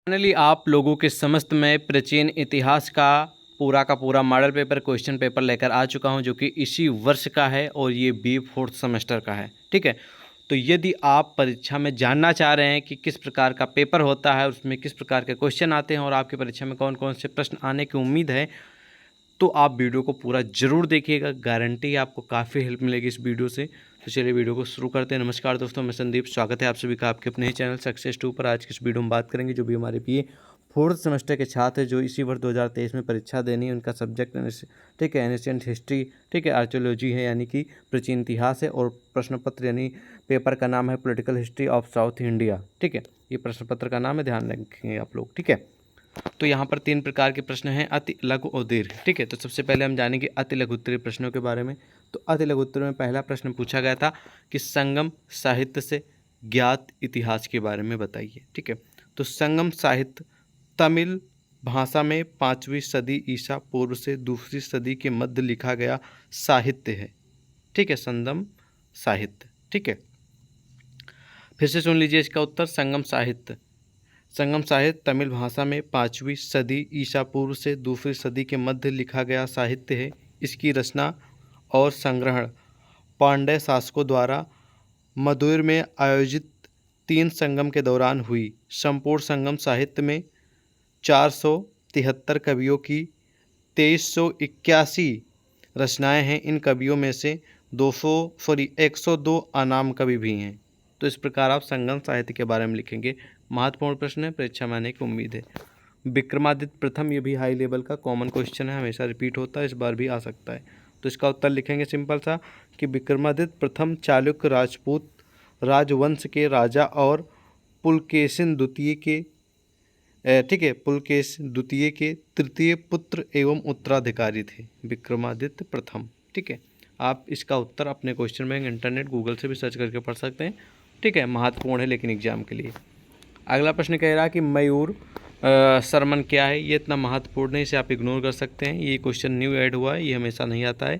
Finally आप लोगों के समस्त में प्राचीन इतिहास का पूरा मॉडल पेपर क्वेश्चन पेपर लेकर आ चुका हूं, जो कि इसी वर्ष का है और ये बी फोर्थ सेमेस्टर का है। ठीक है, तो यदि आप परीक्षा में जानना चाह रहे हैं कि किस प्रकार का पेपर होता है, उसमें किस प्रकार के क्वेश्चन आते हैं और आपकी परीक्षा में कौन कौन से प्रश्न आने की उम्मीद है, तो आप वीडियो को पूरा ज़रूर देखिएगा। गारंटी आपको काफ़ी हेल्प मिलेगी इस वीडियो से। तो चलिए वीडियो को शुरू करते हैं। नमस्कार दोस्तों, मैं संदीप, स्वागत है आप सभी का आपके अपने ही चैनल सक्सेस 2 पर। आज की इस वीडियो में बात करेंगे जो भी हमारे बीए फोर्थ सेमेस्टर के छात्र हैं जो इसी वर्ष 2023 में परीक्षा देनी है, उनका सब्जेक्ट ठीक है एंशिएंट हिस्ट्री, ठीक है आर्कियोलॉजी है यानी कि प्राचीन इतिहास है, और प्रश्न पत्र यानी पेपर का नाम है political history of south India. ठीक है, ये प्रश्न पत्र का नाम है, ध्यान रखेंगे आप लोग। ठीक है, तो यहाँ पर 3 प्रकार के प्रश्न हैं, अति लघु और दीर्घ। ठीक है, तो सबसे पहले हम जानेंगे अति लघु उत्तरीय प्रश्नों के बारे में। तो अति लघु उत्तरीय में पहला प्रश्न पूछा गया था कि संगम साहित्य से ज्ञात इतिहास के बारे में बताइए। ठीक है, तो संगम साहित्य तमिल भाषा में 5वीं सदी ईसा पूर्व से 2री सदी के मध्य लिखा गया साहित्य है। ठीक है, संगम साहित्य। ठीक है, फिर से सुन लीजिए इसका उत्तर। संगम साहित्य तमिल भाषा में 5वीं सदी ईसा पूर्व से 2री सदी के मध्य लिखा गया साहित्य है। इसकी रचना और संग्रहण पांड्य शासकों द्वारा मदुरै में आयोजित 3 संगम के दौरान हुई। संपूर्ण संगम साहित्य में 473 कवियों की 2381 रचनाएं हैं। इन कवियों में से 102 अनाम कवि भी हैं। तो इस प्रकार आप संगम साहित्य के बारे में लिखेंगे। महत्वपूर्ण प्रश्न है, परीक्षा में आने की उम्मीद है। विक्रमादित्य प्रथम, ये भी हाई लेवल का कॉमन क्वेश्चन है, हमेशा रिपीट होता है, इस बार भी आ सकता है। तो इसका उत्तर लिखेंगे सिंपल सा कि विक्रमादित्य प्रथम चालुक्य राजपूत राजवंश के राजा और पुलकेशिन द्वितीय के ठीक है पुलकेशिन द्वितीय के तृतीय पुत्र एवं उत्तराधिकारी थे, विक्रमादित्य प्रथम। ठीक है, आप इसका उत्तर अपने क्वेश्चन बैंक, इंटरनेट, गूगल से भी सर्च करके पढ़ सकते हैं। ठीक है, महत्वपूर्ण है लेकिन एग्जाम के लिए। अगला प्रश्न कह रहा है कि मयूर शर्मन क्या है। ये इतना महत्वपूर्ण है, इसे आप इग्नोर कर सकते हैं, ये क्वेश्चन न्यू ऐड हुआ है, ये हमेशा नहीं आता है।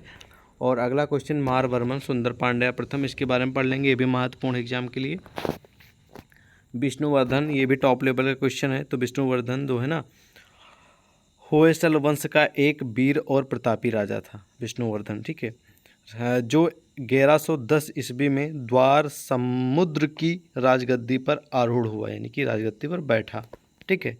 और अगला क्वेश्चन मारवर्मन सुंदर पांड्या प्रथम, इसके बारे में पढ़ लेंगे, ये भी महत्वपूर्ण है एग्जाम के लिए। विष्णुवर्धन, ये भी टॉप लेवल का क्वेश्चन है। तो विष्णुवर्धन जो है ना, होयसल वंश का एक वीर और प्रतापी राजा था विष्णुवर्धन। ठीक है, जो 1110 ईस्वी में द्वार समुद्र की राजगद्दी पर आरूढ़ हुआ, यानी कि राजगद्दी पर बैठा। ठीक है,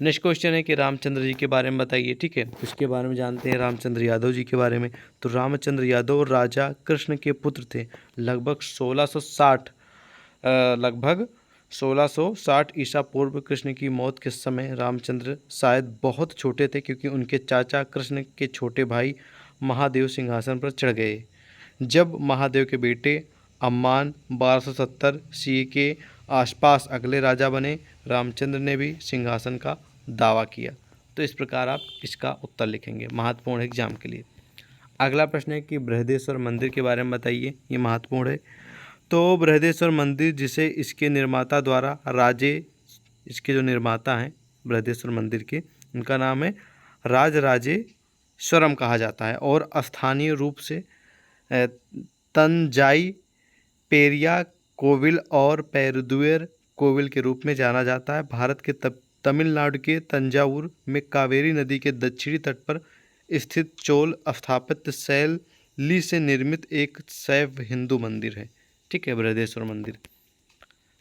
नेक्स्ट क्वेश्चन है कि रामचंद्र जी के बारे में बताइए। ठीक है, इसके बारे में जानते हैं रामचंद्र यादव जी के बारे में। तो रामचंद्र यादव राजा कृष्ण के पुत्र थे। लगभग 1660 ईसा पूर्व कृष्ण की मौत के समय रामचंद्र शायद बहुत छोटे थे, क्योंकि उनके चाचा कृष्ण के छोटे भाई महादेव सिंहासन पर चढ़ गए। जब महादेव के बेटे अम्मान 1270 सी के आसपास अगले राजा बने, रामचंद्र ने भी सिंहासन का दावा किया। तो इस प्रकार आप इसका उत्तर लिखेंगे, महत्वपूर्ण एग्जाम के लिए। अगला प्रश्न है कि बृहदेश्वर मंदिर के बारे में बताइए, ये महत्वपूर्ण है। तो बृहदेश्वर मंदिर, जिसे इसके निर्माता द्वारा इसके जो निर्माता हैं बृहदेश्वर मंदिर के, उनका नाम है राजराजेश्वरम कहा जाता है, और स्थानीय रूप से तंजाई पेरिया कोविल और पेरुदुएर कोविल के रूप में जाना जाता है। भारत के तमिलनाडु के तंजावुर में कावेरी नदी के दक्षिणी तट पर स्थित चोल स्थापत्य शैली से निर्मित एक शैव हिंदू मंदिर है। ठीक है, बृहदेश्वर मंदिर।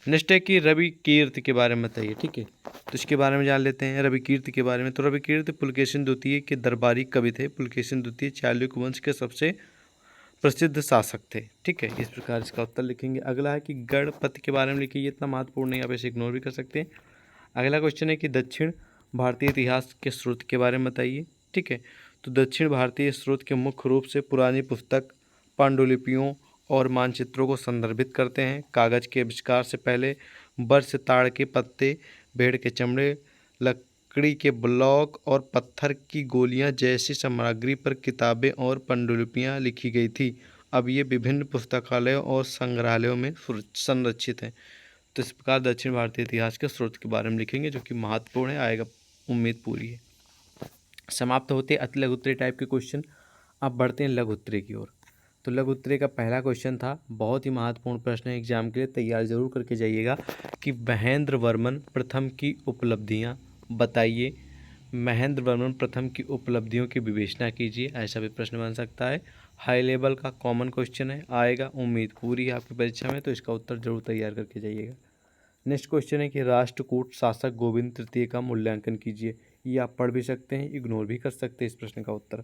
नेक्स्ट है कि रवि कीर्ति के बारे में बताइए। ठीक है, तो इसके बारे में जान लेते हैं रवि कीर्ति के बारे में। तो रवि कीर्ति पुलकेशिन द्वितीय के दरबारी कवि थे। पुलकेशिन द्वितीय चालुक्य वंश के सबसे प्रसिद्ध शासक थे। ठीक है, इस प्रकार इसका उत्तर लिखेंगे। अगला है कि गणपति के बारे में लिखिए, इतना महत्वपूर्ण नहीं, आप इसे इग्नोर भी कर सकते हैं। अगला क्वेश्चन है कि दक्षिण भारतीय इतिहास के स्रोत के बारे में बताइए। ठीक है, तो दक्षिण भारतीय स्रोत के मुख्य रूप से पुरानी पुस्तक, पांडुलिपियों और मानचित्रों को संदर्भित करते हैं। कागज के आविष्कार से पहले वर्ष ताड़ के पत्ते, भेड़ के चमड़े, लकड़ी के ब्लॉक और पत्थर की गोलियां जैसी सामग्री पर किताबें और पांडुलिपियां लिखी गई थी। अब ये विभिन्न पुस्तकालयों और संग्रहालयों में संरक्षित हैं। तो इस प्रकार दक्षिण भारतीय इतिहास के स्रोत के बारे में लिखेंगे, जो कि महत्वपूर्ण है, आएगा, उम्मीद पूरी है। समाप्त होते अति लघु उत्तरीय टाइप के क्वेश्चन। अब बढ़ते हैं लघु उत्तरीय की ओर। तो लघु उत्तरीय का पहला क्वेश्चन था, बहुत ही महत्वपूर्ण प्रश्न है एग्जाम के लिए, तैयार जरूर करके जाइएगा कि महेंद्र वर्मन प्रथम की उपलब्धियां बताइए। महेंद्र वर्मन प्रथम की उपलब्धियों की विवेचना कीजिए, ऐसा भी प्रश्न बन सकता है। हाई लेवल का कॉमन क्वेश्चन है, आएगा, उम्मीद पूरी है आपकी परीक्षा में, तो इसका उत्तर जरूर तैयार करके जाइएगा। नेक्स्ट क्वेश्चन है कि राष्ट्रकूट शासक गोविंद तृतीय का मूल्यांकन कीजिए। ये आप पढ़ भी सकते हैं, इग्नोर भी कर सकते हैं इस प्रश्न का उत्तर।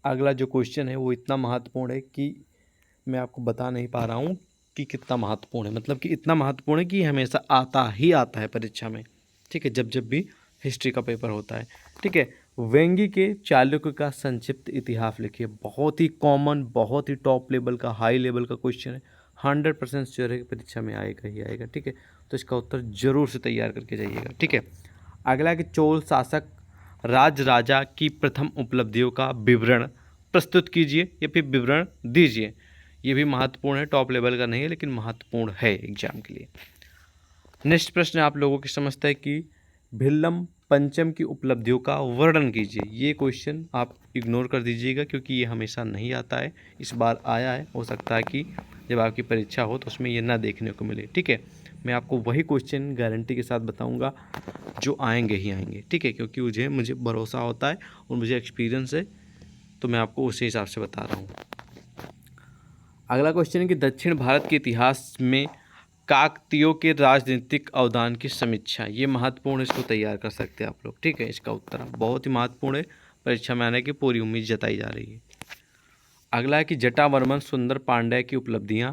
अगला जो क्वेश्चन है वो इतना महत्वपूर्ण है कि मैं आपको बता नहीं पा रहा हूँ कि कितना महत्वपूर्ण है, मतलब कि इतना महत्वपूर्ण है कि हमेशा आता ही आता है परीक्षा में, ठीक है, जब जब भी हिस्ट्री का पेपर होता है, ठीक है। वेंगी के चालुक्य का संक्षिप्त इतिहास लिखिए। बहुत ही कॉमन, बहुत ही टॉप लेवल का, हाई लेवल का क्वेश्चन है, 100% श्योर है कि परीक्षा में आएगा ही आएगा, ठीक है। तो इसका उत्तर जरूर से तैयार करके जाइएगा, ठीक है। अगला कि चोल शासक राजराजा की प्रथम उपलब्धियों का विवरण प्रस्तुत कीजिए या फिर विवरण दीजिए। ये भी महत्वपूर्ण है, टॉप लेवल का नहीं है लेकिन महत्वपूर्ण है एग्जाम के लिए। नेक्स्ट प्रश्न आप लोगों की समझता है कि भिल्लम पंचम की उपलब्धियों का वर्णन कीजिए। ये क्वेश्चन आप इग्नोर कर दीजिएगा क्योंकि ये हमेशा नहीं आता है, इस बार आया है, हो सकता है कि जब आपकी परीक्षा हो तो उसमें ये ना देखने को मिले, ठीक है। मैं आपको वही क्वेश्चन गारंटी के साथ बताऊंगा जो आएंगे ही आएंगे, ठीक है, क्योंकि मुझे भरोसा होता है और मुझे एक्सपीरियंस है, तो मैं आपको उसी हिसाब से बता रहा हूँ। अगला क्वेश्चन है कि दक्षिण भारत के इतिहास में काकतीयों के राजनीतिक अवदान की समीक्षा। ये महत्वपूर्ण है, इसको तैयार कर सकते हैं आप लोग, ठीक है। इसका उत्तर बहुत ही महत्वपूर्ण है, परीक्षा में आने की पूरी उम्मीद जताई जा रही है। अगला है कि जटावर्मन सुंदर पांड्या की उपलब्धियां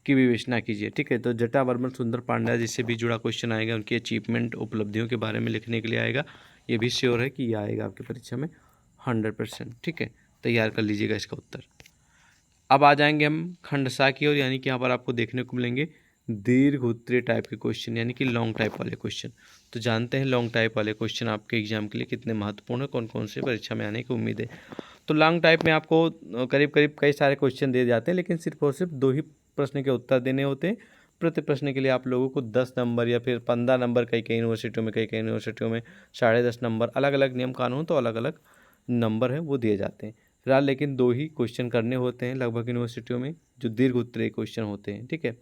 की विवेचना कीजिए, ठीक है। तो जटावर्मन सुंदर पांड्या जिससे भी जुड़ा क्वेश्चन आएगा, उनकी अचीवमेंट उपलब्धियों के बारे में लिखने के लिए आएगा। ये भी श्योर है कि ये आएगा आपकी परीक्षा में 100%, ठीक है। तैयार कर लीजिएगा इसका उत्तर। अब आ जाएंगे हम खंडसा की ओर, यानी कि यहाँ पर आपको देखने को मिलेंगे दीर्घ उत्तरीय टाइप के क्वेश्चन, यानी कि लॉन्ग टाइप वाले क्वेश्चन। तो जानते हैं लॉन्ग टाइप वाले क्वेश्चन आपके एग्जाम के लिए कितने महत्वपूर्ण है, कौन कौन से परीक्षा में आने की उम्मीद है। तो लॉन्ग टाइप में आपको करीब करीब कई सारे क्वेश्चन दिए जाते हैं, लेकिन सिर्फ और सिर्फ 2 ही प्रश्न के उत्तर देने होते हैं। प्रति प्रश्न के लिए आप लोगों को 10 नंबर या फिर 15 नंबर, कई कई यूनिवर्सिटियों में, कई कई यूनिवर्सिटियों में 10.5 नंबर, अलग अलग नियम कानून, तो अलग अलग नंबर है वो दिए जाते हैं फिलहाल, लेकिन 2 ही क्वेश्चन करने होते हैं लगभग यूनिवर्सिटियों में, जो दीर्घ उत्तरीय क्वेश्चन होते हैं, ठीक है।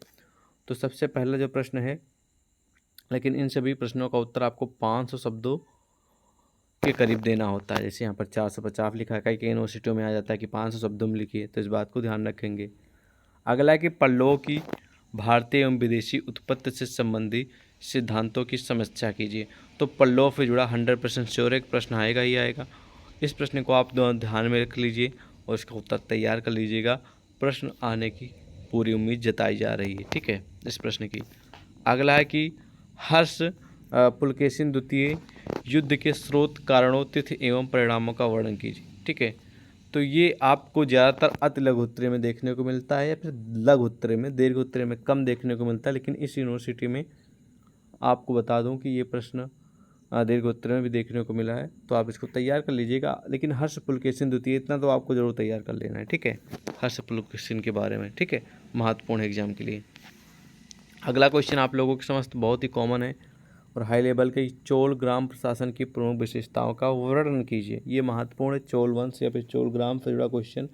तो सबसे पहला जो प्रश्न है, लेकिन इन सभी प्रश्नों का उत्तर आपको 500 शब्दों के करीब देना होता है। जैसे यहाँ पर 450 लिखा है, कई कई यूनिवर्सिटियों में आ जाता है कि 500 शब्दों में लिखिए, तो इस बात को ध्यान रखेंगे। अगला है कि पल्लवों की भारतीय एवं विदेशी उत्पत्ति से संबंधी सिद्धांतों की समीक्षा कीजिए। तो पल्लव से जुड़ा 100% श्योर एक प्रश्न आएगा ही आएगा। इस प्रश्न को आप ध्यान में रख लीजिए और इसका उत्तर तैयार कर लीजिएगा। प्रश्न आने की पूरी उम्मीद जताई जा रही है, ठीक है, इस प्रश्न की। अगला है कि हर्ष पुलकेशिन द्वितीय युद्ध के स्रोत, कारणों, तिथि एवं परिणामों का वर्णन कीजिए, ठीक है। तो ये आपको ज़्यादातर अति लघु उत्तरीय में देखने को मिलता है या फिर लघु उत्तरीय में, दीर्घ उत्तरीय में कम देखने को मिलता है, लेकिन इस यूनिवर्सिटी में आपको बता दूं कि ये प्रश्न दीर्घ उत्तरीय में भी देखने को मिला है, तो आप इसको तैयार कर लीजिएगा। लेकिन हर्ष पुलकेशिन द्वितीय इतना तो आपको जरूर तैयार कर लेना है, ठीक है, हर्ष पुलकेशिन के बारे में, ठीक है, महत्वपूर्ण एग्जाम के लिए। अगला क्वेश्चन आप लोगों के समझ बहुत ही कॉमन है और हाई लेवल के, चोल ग्राम प्रशासन की प्रमुख विशेषताओं का वर्णन कीजिए। ये महत्वपूर्ण है, चोल वंश या फिर चोल ग्राम से जुड़ा क्वेश्चन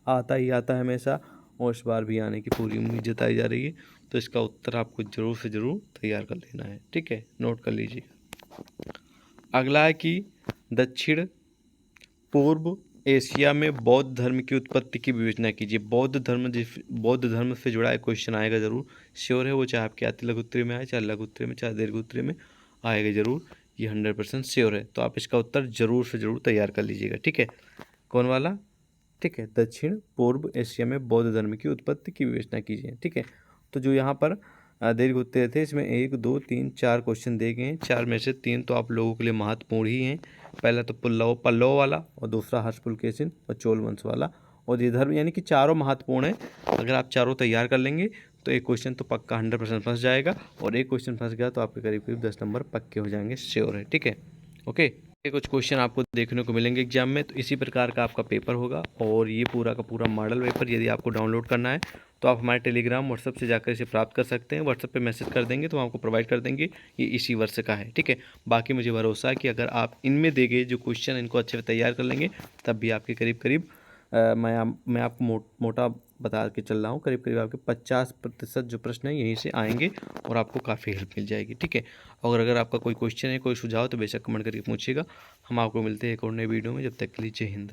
आता ही आता है हमेशा, और इस बार भी आने की पूरी उम्मीद जताई जा रही है। तो इसका उत्तर आपको जरूर से ज़रूर तैयार कर लेना है, ठीक है, नोट कर लीजिए। अगला है कि दक्षिण पूर्व एशिया में बौद्ध धर्म की उत्पत्ति की विवेचना कीजिए। बौद्ध धर्म से जुड़ा एक क्वेश्चन आएगा जरूर, श्योर है वो, चाहे आपके अति लघु उत्तरीय में आए, चाहे लघु उत्तरीय में, चाहे दीर्घ उत्तरीय में आएगा जरूर, ये 100% श्योर है। तो आप इसका उत्तर जरूर से जरूर तैयार कर लीजिएगा, ठीक है। कौन वाला? ठीक है, दक्षिण पूर्व एशिया में बौद्ध धर्म की उत्पत्ति की विवेचना कीजिए, ठीक है। तो जो यहाँ पर दीर्घ उत्तरीय थे, इसमें 1 2 3 4 क्वेश्चन दिए गए हैं, 4 में से 3 तो आप लोगों के लिए महत्वपूर्ण ही हैं। पहला तो पल्लव वाला, और दूसरा हर्ष पुलकेशिन और चोल वंश वाला, और ये धर्म, यानी कि चारों महत्वपूर्ण है। अगर आप चारों तैयार कर लेंगे तो एक क्वेश्चन तो पक्का 100% फंस जाएगा, और एक क्वेश्चन फंस गया तो आपके करीब करीब 10 नंबर पक्के हो जाएंगे, श्योर है, ठीक है, ओके। कुछ क्वेश्चन आपको देखने को मिलेंगे एग्जाम में, तो इसी प्रकार का आपका पेपर होगा, और ये पूरा का पूरा मॉडल पेपर यदि आपको डाउनलोड करना है तो आप हमारे टेलीग्राम व्हाट्सएप से जाकर इसे प्राप्त कर सकते हैं। व्हाट्सएप पे मैसेज कर देंगे तो हम आपको प्रोवाइड कर देंगे, ये इसी वर्ष का है, ठीक है। बाकी मुझे भरोसा है कि अगर आप इनमें दिए गए जो क्वेश्चन इनको अच्छे से तैयार कर लेंगे, तब भी आपके करीब करीब मैं आपको मोटा बता के चल रहा हूँ, करीब करीब आपके 50% जो प्रश्न है यहीं से आएंगे और आपको काफ़ी हेल्प मिल जाएगी। ठीक है, और अगर आपका कोई क्वेश्चन है, कोई सुझाव, तो बेशक कमेंट करके पूछिएगा। हम आपको मिलते हैं एक और नए वीडियो में। जब तक के लिए जय हिंद।